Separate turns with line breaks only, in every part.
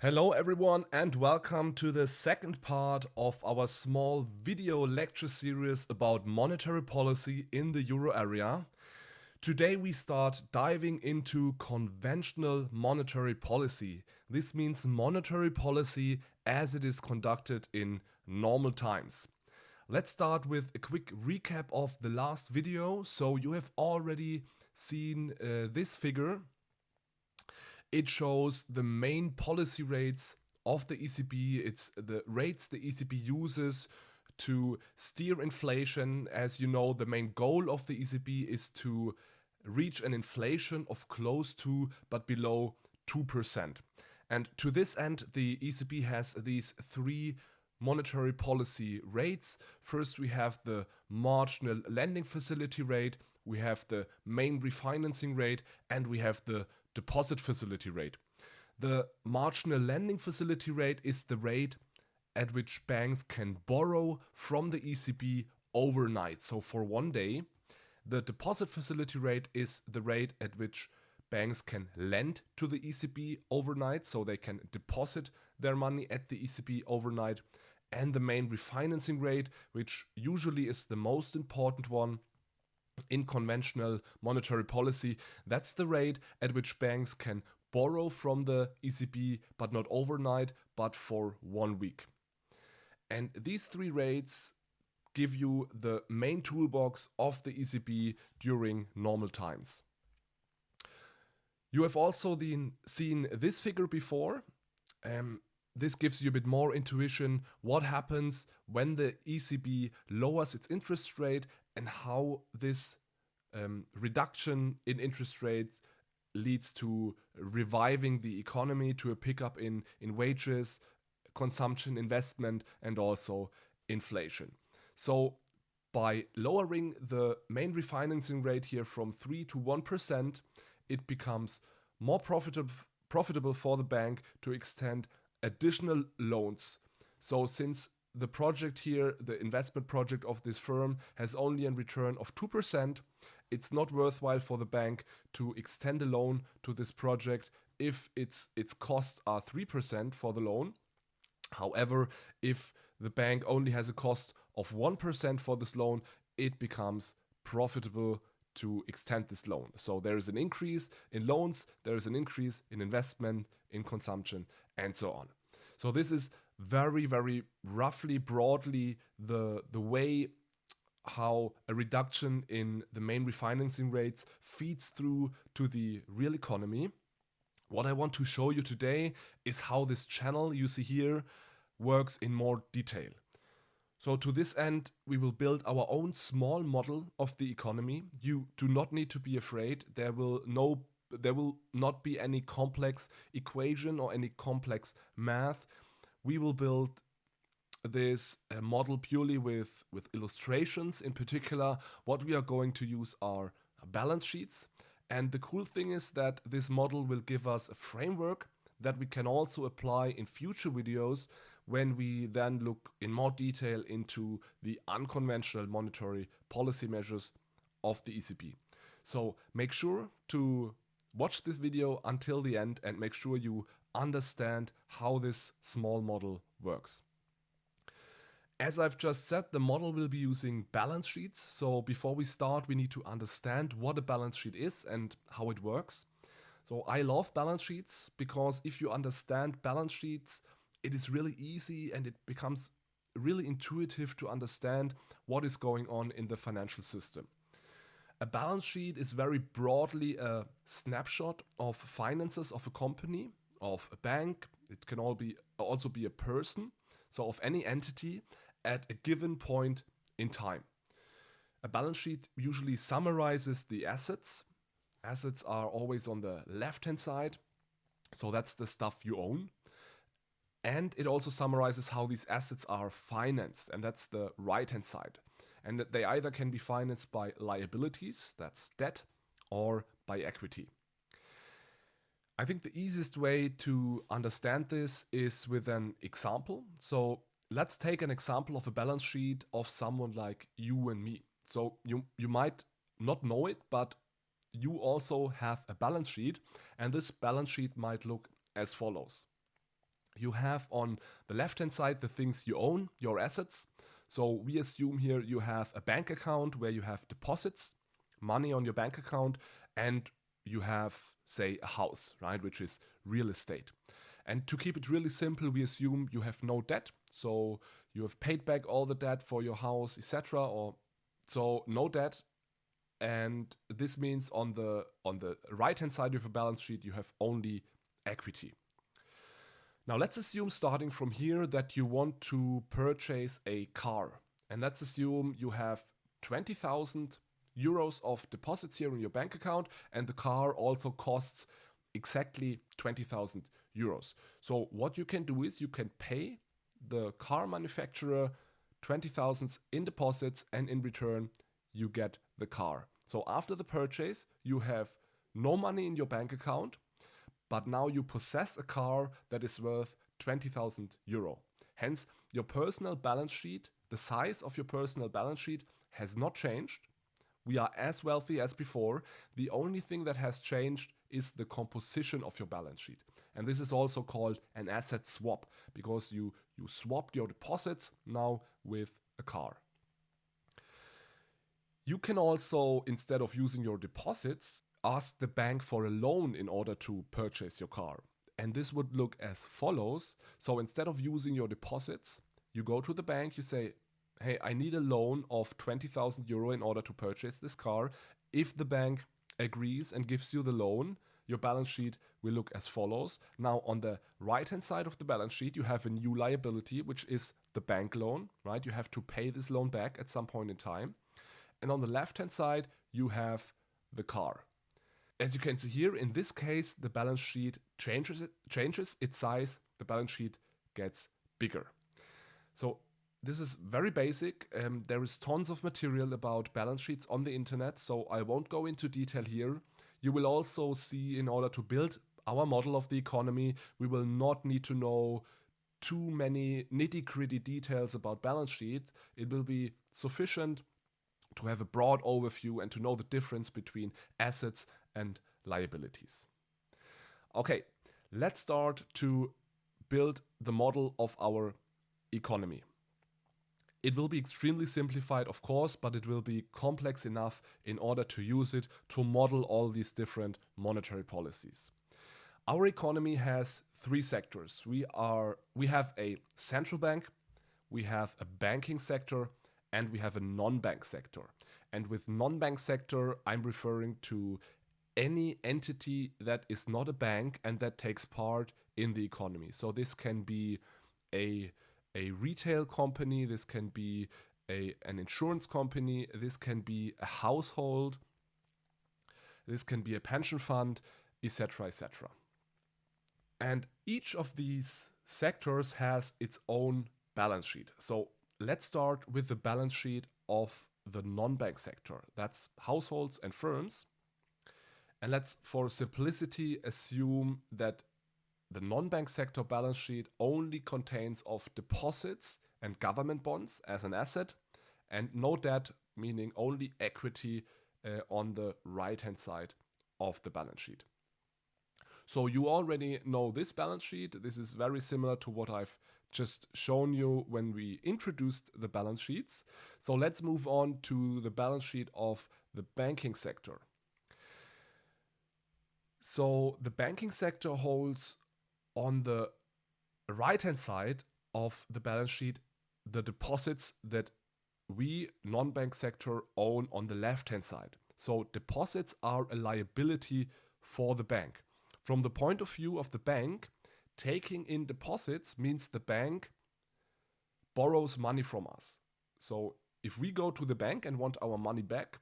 Hello everyone and welcome to the second part of our small video lecture series about monetary policy in the euro area. Today we start diving into conventional monetary policy. This means monetary policy as it is conducted in normal times. Let's start with a quick recap of the last video. So you have already seen this figure. It shows the main policy rates of the ECB. It's the rates the ECB uses to steer inflation. As you know, the main goal of the ECB is to reach an inflation of close to but below 2%. And to this end, the ECB has these three monetary policy rates. First, we have the marginal lending facility rate, we have the main refinancing rate, and we have the deposit facility rate. The marginal lending facility rate is the rate at which banks can borrow from the ECB overnight, so for one day. The deposit facility rate is the rate at which banks can lend to the ECB overnight, so they can deposit their money at the ECB overnight. And the main refinancing rate, which usually is the most important one in conventional monetary policy, that's the rate at which banks can borrow from the ECB, but not overnight, but for 1 week. And these three rates give you the main toolbox of the ECB during normal times. You have also seen this figure before. This gives you a bit more intuition what happens when the ECB lowers its interest rate and how this reduction in interest rates leads to reviving the economy, to a pickup in wages, consumption, investment, and also inflation. So by lowering the main refinancing rate here from 3 to 1%, it becomes more profitable for the bank to extend additional loans. So since the project here, the investment project of this firm, has only a return of 2%, it's not worthwhile for the bank to extend a loan to this project if its costs are 3% for the loan. However, if the bank only has a cost of 1% for this loan, it becomes profitable to extend this loan. So there is an increase in loans, there is an increase in investment, in consumption, and so on. So this is very, very roughly, broadly, the way how a reduction in the main refinancing rates feeds through to the real economy. What I want to show you today is how this channel you see here works in more detail. So to this end, we will build our own small model of the economy. You do not need to be afraid. There will not be any complex equation or any complex math. We will build this model purely with illustrations. In particular, what we are going to use are balance sheets. And the cool thing is that this model will give us a framework that we can also apply in future videos when we then look in more detail into the unconventional monetary policy measures of the ECB. So make sure to watch this video until the end and make sure you understand how this small model works. As I've just said, the model will be using balance sheets. So before we start, we need to understand what a balance sheet is and how it works. So I love balance sheets because if you understand balance sheets, it is really easy and it becomes really intuitive to understand what is going on in the financial system. A balance sheet is very broadly a snapshot of finances of a company, of a bank. It can also be a person, so of any entity at a given point in time. A balance sheet usually summarizes the assets. Assets are always on the left-hand side, so that's the stuff you own. And it also summarizes how these assets are financed, and that's the right-hand side. And they either can be financed by liabilities, that's debt, or by equity. I think the easiest way to understand this is with an example. So let's take an example of a balance sheet of someone like you and me. So you might not know it, but you also have a balance sheet, and this balance sheet might look as follows. You have on the left-hand side the things you own, your assets. So we assume here you have a bank account where you have deposits, money on your bank account, and you have, say, a house, right, which is real estate. And to keep it really simple, we assume you have no debt. So you have paid back all the debt for your house, etc. Or so no debt. And this means on the right-hand side of your balance sheet, you have only equity. Now let's assume, starting from here, that you want to purchase a car. And let's assume you have 20,000 euros of deposits here in your bank account, and the car also costs exactly 20,000 euros. So what you can do is you can pay the car manufacturer 20,000 in deposits, and in return you get the car. So after the purchase, you have no money in your bank account, but now you possess a car that is worth 20,000 euro. Hence, your personal balance sheet, the size of your personal balance sheet has not changed. We are as wealthy as before. The only thing that has changed is the composition of your balance sheet. And this is also called an asset swap, because you swapped your deposits now with a car. You can also, instead of using your deposits, ask the bank for a loan in order to purchase your car. And this would look as follows. So instead of using your deposits, you go to the bank, you say, hey, I need a loan of 20,000 euro in order to purchase this car. If the bank agrees and gives you the loan, your balance sheet will look as follows. Now on the right hand side of the balance sheet, you have a new liability, which is the bank loan, right? You have to pay this loan back at some point in time. And on the left hand side, you have the car. As you can see here, in this case, the balance sheet changes its size, the balance sheet gets bigger. So this is very basic. There is tons of material about balance sheets on the internet, so I won't go into detail here. You will also see, in order to build our model of the economy, we will not need to know too many nitty-gritty details about balance sheet. It will be sufficient to have a broad overview and to know the difference between assets and liabilities. Okay, let's start to build the model of our economy. It will be extremely simplified, of course, but it will be complex enough in order to use it to model all these different monetary policies. Our economy has three sectors. We have a central bank, we have a banking sector, and we have a non-bank sector. And with non-bank sector, I'm referring to any entity that is not a bank and that takes part in the economy. So this can be a retail company, this can be an insurance company, this can be a household, this can be a pension fund, etc., etc. And each of these sectors has its own balance sheet. So let's start with the balance sheet of the non-bank sector. That's households and firms. And let's, for simplicity, assume that the non-bank sector balance sheet only contains of deposits and government bonds as an asset, and no debt, meaning only equity on the right-hand side of the balance sheet. So you already know this balance sheet. This is very similar to what I've just shown you when we introduced the balance sheets. So let's move on to the balance sheet of the banking sector. So the banking sector holds on the right-hand side of the balance sheet the deposits that we, non-bank sector, own on the left-hand side. So deposits are a liability for the bank. From the point of view of the bank, taking in deposits means the bank borrows money from us. So if we go to the bank and want our money back,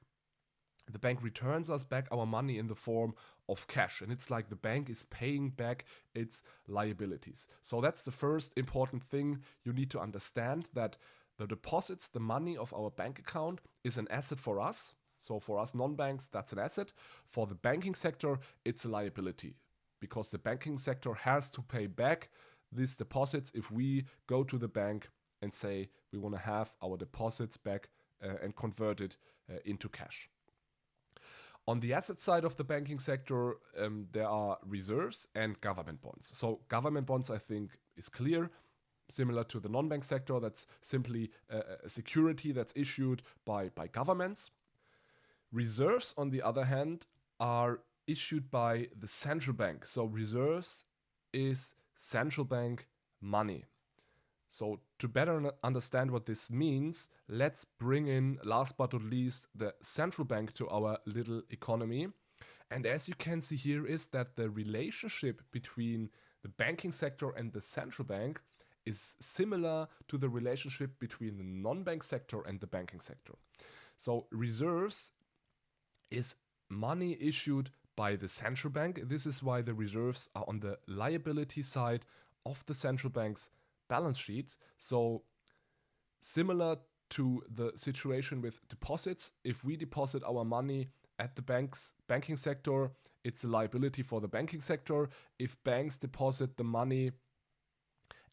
the bank returns us back our money in the form of cash. And it's like the bank is paying back its liabilities. So that's the first important thing you need to understand, that the deposits, the money of our bank account, is an asset for us. So for us non-banks, that's an asset. For the banking sector, it's a liability, because the banking sector has to pay back these deposits if we go to the bank and say we want to have our deposits back and convert it into cash. On the asset side of the banking sector, there are reserves and government bonds. So government bonds, I think, is clear. Similar to the non-bank sector, that's simply a security that's issued by governments. Reserves, on the other hand, are issued by the central bank. So reserves is central bank money. So to better understand what this means, let's bring in, last but not least, the central bank to our little economy. And as you can see here is that the relationship between the banking sector and the central bank is similar to the relationship between the non-bank sector and the banking sector. So reserves is money issued by the central bank. This is why the reserves are on the liability side of the central bank's balance sheet. So similar to the situation with deposits, if we deposit our money at the banking sector, it's a liability for the banking sector. If banks deposit the money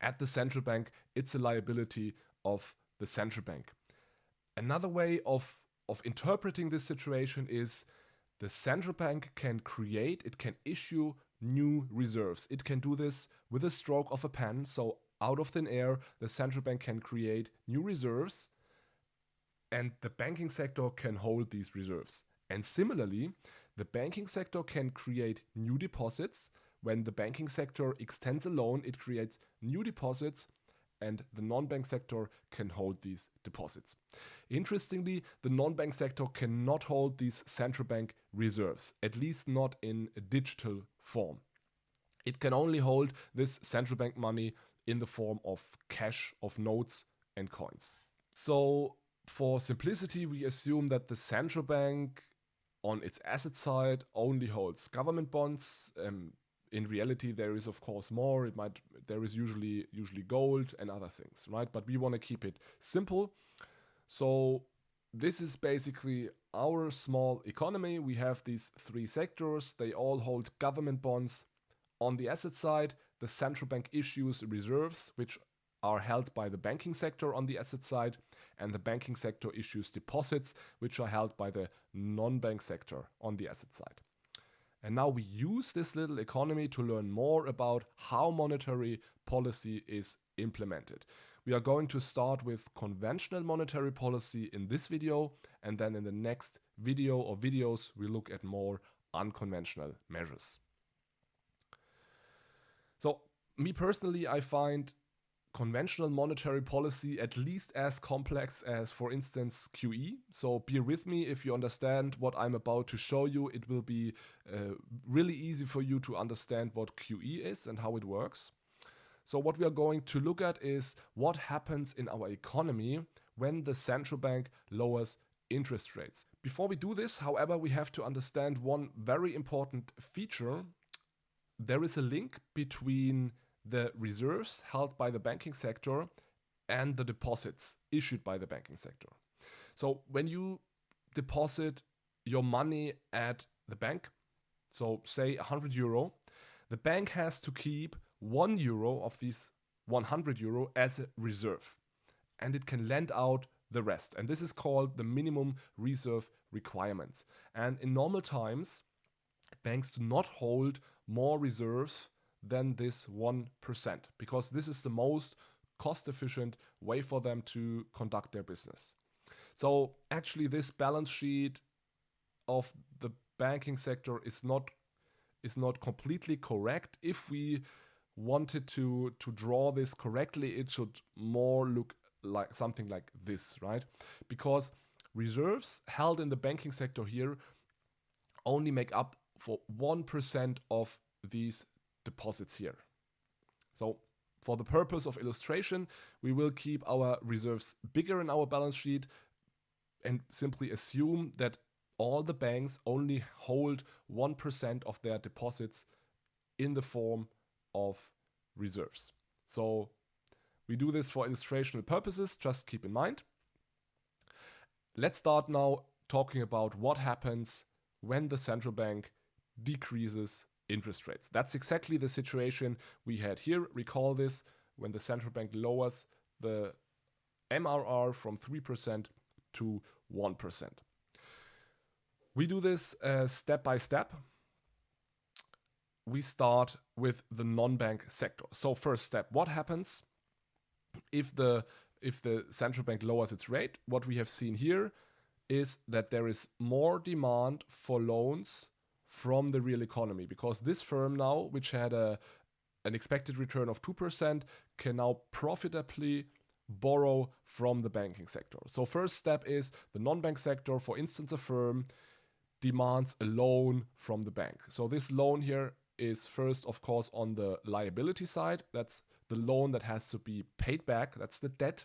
at the central bank, it's a liability of the central bank. Another way of interpreting this situation is the central bank can issue new reserves. It can do this with a stroke of a pen. So out of thin air, the central bank can create new reserves and the banking sector can hold these reserves. And similarly, the banking sector can create new deposits. When the banking sector extends a loan, it creates new deposits and the non-bank sector can hold these deposits. Interestingly, the non-bank sector cannot hold these central bank reserves, at least not in a digital form. It can only hold this central bank money in the form of cash, of notes and coins. So for simplicity, we assume that the central bank on its asset side only holds government bonds. In reality, there is of course more. There is usually gold and other things, right? But we want to keep it simple. So this is basically our small economy. We have these three sectors. They all hold government bonds. On the asset side, the central bank issues reserves, which are held by the banking sector on the asset side, and the banking sector issues deposits, which are held by the non-bank sector on the asset side. And now we use this little economy to learn more about how monetary policy is implemented. We are going to start with conventional monetary policy in this video, and then in the next video or videos, we look at more unconventional measures. So, me personally, I find conventional monetary policy at least as complex as, for instance, QE. So bear with me if you understand what I'm about to show you. It will be really easy for you to understand what QE is and how it works. So what we are going to look at is what happens in our economy when the central bank lowers interest rates. Before we do this, however, we have to understand one very important feature. There is a link between the reserves held by the banking sector and the deposits issued by the banking sector. So when you deposit your money at the bank, so say 100 euro, the bank has to keep 1 euro of these 100 euro as a reserve, and it can lend out the rest. And this is called the minimum reserve requirements. And in normal times, banks do not hold more reserves than this 1%, because this is the most cost-efficient way for them to conduct their business. So actually this balance sheet of the banking sector is not completely correct. If we wanted to draw this correctly, it should more look like something like this, right? Because reserves held in the banking sector here only make up for 1% of these deposits here. So for the purpose of illustration, we will keep our reserves bigger in our balance sheet and simply assume that all the banks only hold 1% of their deposits in the form of reserves. So we do this for illustrational purposes, just keep in mind. Let's start now talking about what happens when the central bank decreases interest rates. That's exactly the situation we had here. Recall this, when the central bank lowers the MRR from 3% to 1%. We do this step by step. We start with the non-bank sector. So first step, what happens if the central bank lowers its rate? What we have seen here is that there is more demand for loans from the real economy, because this firm now, which had an expected return of 2%, can now profitably borrow from the banking sector. So first step is the non-bank sector. For instance, a firm demands a loan from the bank. So this loan here is first, of course, on the liability side. That's the loan that has to be paid back. That's the debt.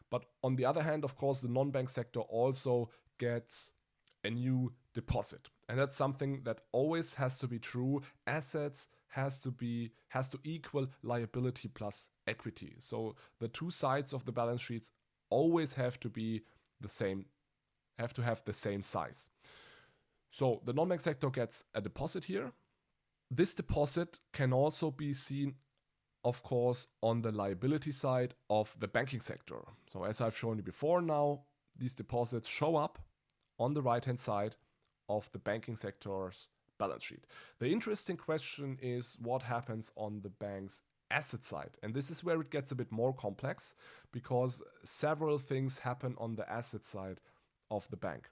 But on the other hand, of course, the non-bank sector also gets a new deposit. And that's something that always has to be true. Assets has to equal liability plus equity. So the two sides of the balance sheets always have to be the same, have to have the same size. So the non-bank sector gets a deposit here. This deposit can also be seen, of course, on the liability side of the banking sector. So as I've shown you before now, these deposits show up on the right-hand side of the banking sector's balance sheet. The interesting question is what happens on the bank's asset side. And this is where it gets a bit more complex, because several things happen on the asset side of the bank.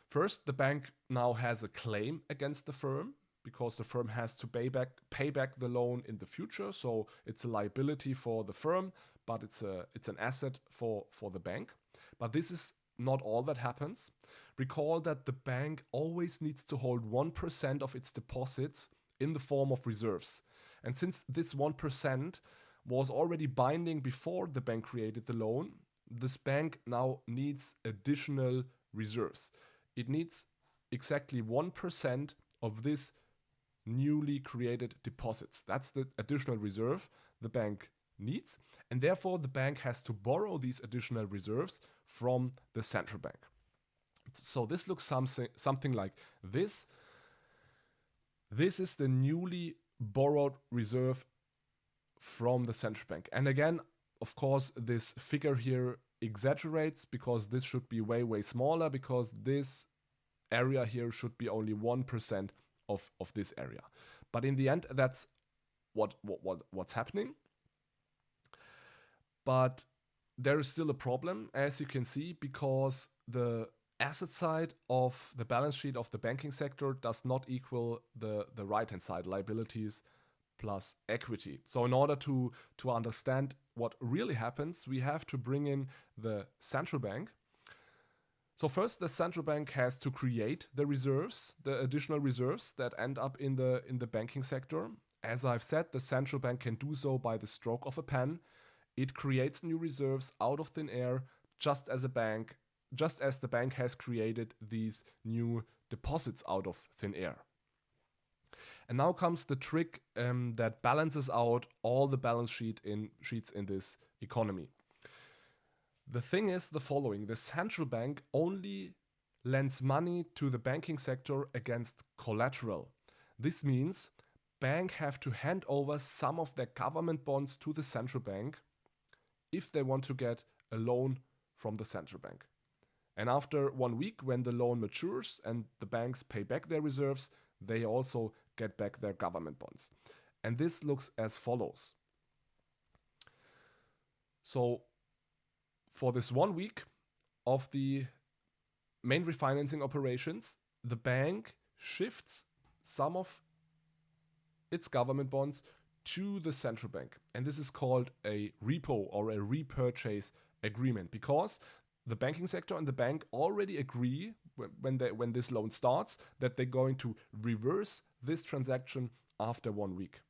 First, the bank now has a claim against the firm, because the firm has to pay back the loan in the future. So it's a liability for the firm, but it's an asset for the bank. But this is not all that happens. Recall that the bank always needs to hold 1% of its deposits in the form of reserves. And since this 1% was already binding before the bank created the loan, this bank now needs additional reserves. It needs exactly 1% of this newly created deposits. That's the additional reserve the bank needs, and therefore the bank has to borrow these additional reserves from the central bank. So this looks something like this. This is the newly borrowed reserve from the central bank. And again, of course, this figure here exaggerates, because this should be way, way smaller, because this area here should be only 1% of this area. But in the end, that's what's happening. But there is still a problem, as you can see, because the asset side of the balance sheet of the banking sector does not equal the right-hand side, liabilities plus equity. So in order to understand what really happens, we have to bring in the central bank. So first, the central bank has to create the reserves, the additional reserves that end up in the banking sector. As I've said, the central bank can do so by the stroke of a pen. It creates new reserves out of thin air, just as the bank has created these new deposits out of thin air. And now comes the trick that balances out all the balance sheets in this economy. The thing is the following: the central bank only lends money to the banking sector against collateral. This means banks have to hand over some of their government bonds to the central bank if they want to get a loan from the central bank. And after 1 week, when the loan matures and the banks pay back their reserves, they also get back their government bonds. And this looks as follows. So for this 1 week of the main refinancing operations, the bank shifts some of its government bonds to the central bank. And this is called a repo or a repurchase agreement, because the banking sector and the bank already agree when this loan starts that they're going to reverse this transaction after 1 week.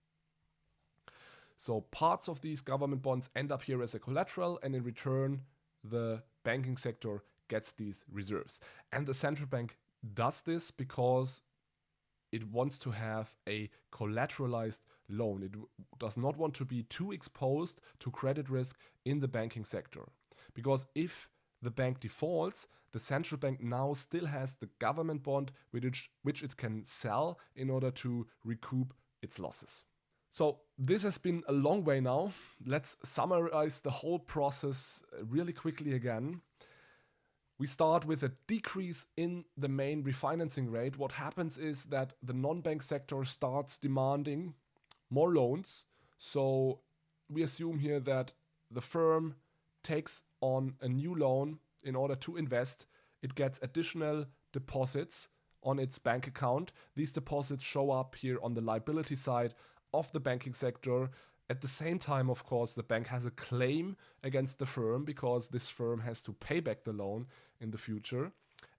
So parts of these government bonds end up here as a collateral, and in return, the banking sector gets these reserves. And the central bank does this because it wants to have a collateralized loan. It does not want to be too exposed to credit risk in the banking sector. Because if the bank defaults, the central bank now still has the government bond which it can sell in order to recoup its losses. So this has been a long way now. Let's summarize the whole process really quickly again. We start with a decrease in the main refinancing rate. What happens is that the non-bank sector starts demanding more loans. So we assume here that the firm takes on a new loan in order to invest. It gets additional deposits on its bank account. These deposits show up here on the liability side of the banking sector. At the same time, of course, the bank has a claim against the firm because this firm has to pay back the loan in the future.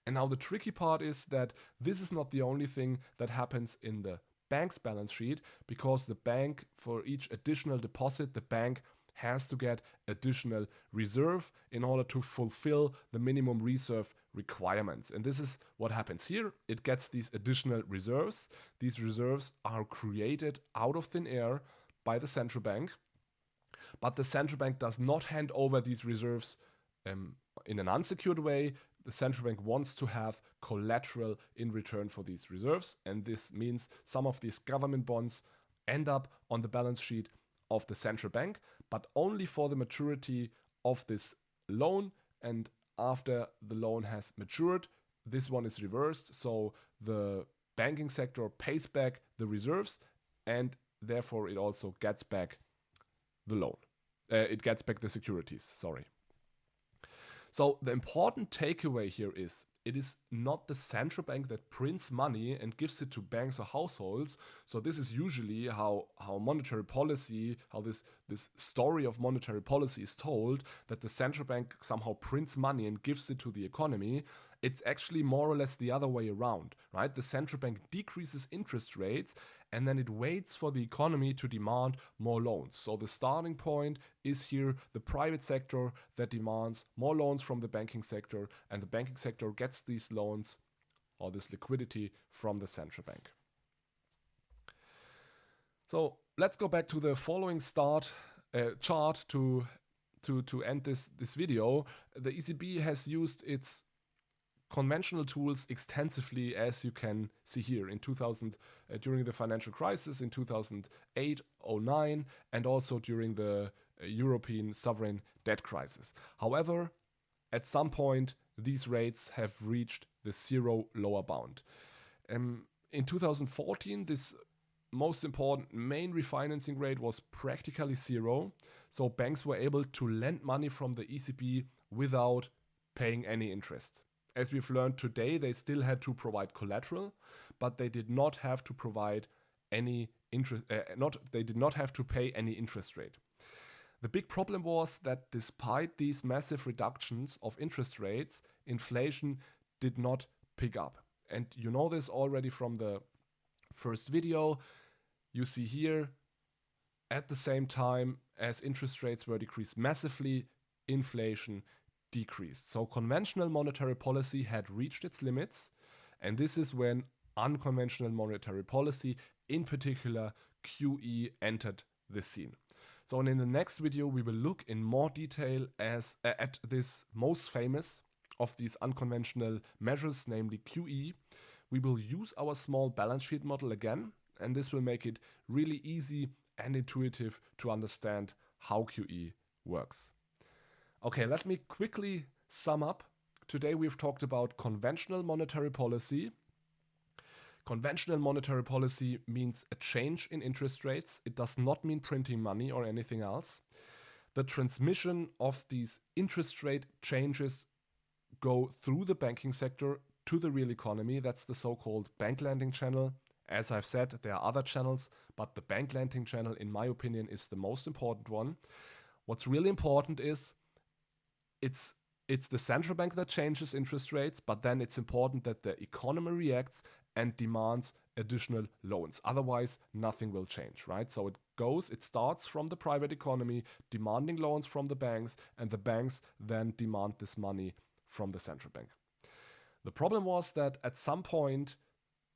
And now the tricky part is that this is not the only thing that happens in the bank's balance sheet, because the bank, for each additional deposit, the bank has to get additional reserve in order to fulfill the minimum reserve requirements. And this is what happens here. It gets these additional reserves. These reserves are created out of thin air by the central bank, but the central bank does not hand over these reserves in an unsecured way. The central bank wants to have collateral in return for these reserves, and this means some of these government bonds end up on the balance sheet of the central bank, but only for the maturity of this loan. And after the loan has matured, this one is reversed, so the banking sector pays back the reserves, and therefore it also gets back the loan. It gets back the securities, sorry. So the important takeaway here is it is not the central bank that prints money and gives it to banks or households. So this is usually how monetary policy, how this story of monetary policy is told, that the central bank somehow prints money and gives it to the economy. It's actually more or less the other way around, right? The central bank decreases interest rates and then it waits for the economy to demand more loans. So the starting point is here the private sector that demands more loans from the banking sector, and the banking sector gets these loans or this liquidity from the central bank. So let's go back to the following chart to end this video. The ECB has used its conventional tools extensively, as you can see here during the financial crisis in 2008-09, and also during the European sovereign debt crisis. However, at some point these rates have reached the zero lower bound. In 2014, this most important main refinancing rate was practically zero, so banks were able to lend money from the ECB without paying any interest. As we've learned today, they still had to provide collateral, but they did not have to provide any interest. They did not have to pay any interest rate. The big problem was that despite these massive reductions of interest rates, inflation did not pick up. And you know this already from the first video. You see here, at the same time as interest rates were decreased massively, inflation decreased. So conventional monetary policy had reached its limits, and this is when unconventional monetary policy, in particular QE, entered the scene. So in the next video we will look in more detail at this most famous of these unconventional measures, namely QE. We will use our small balance sheet model again, and this will make it really easy and intuitive to understand how QE works. Okay, let me quickly sum up. Today we've talked about conventional monetary policy. Conventional monetary policy means a change in interest rates. It does not mean printing money or anything else. The transmission of these interest rate changes go through the banking sector to the real economy. That's the so-called bank lending channel. As I've said, there are other channels, but the bank lending channel, in my opinion, is the most important one. What's really important is it's the central bank that changes interest rates, but then it's important that the economy reacts and demands additional loans. Otherwise, nothing will change, right? So it starts from the private economy demanding loans from the banks, and the banks then demand this money from the central bank. The problem was that at some point,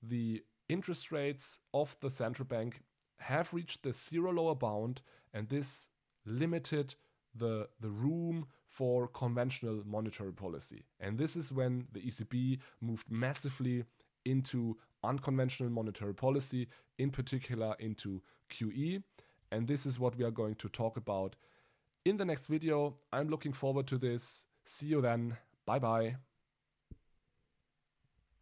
the interest rates of the central bank have reached the zero lower bound, and this limited the room for conventional monetary policy. And this is when the ECB moved massively into unconventional monetary policy, in particular into QE. And this is what we are going to talk about in the next video. I'm looking forward to this. See you then. Bye bye.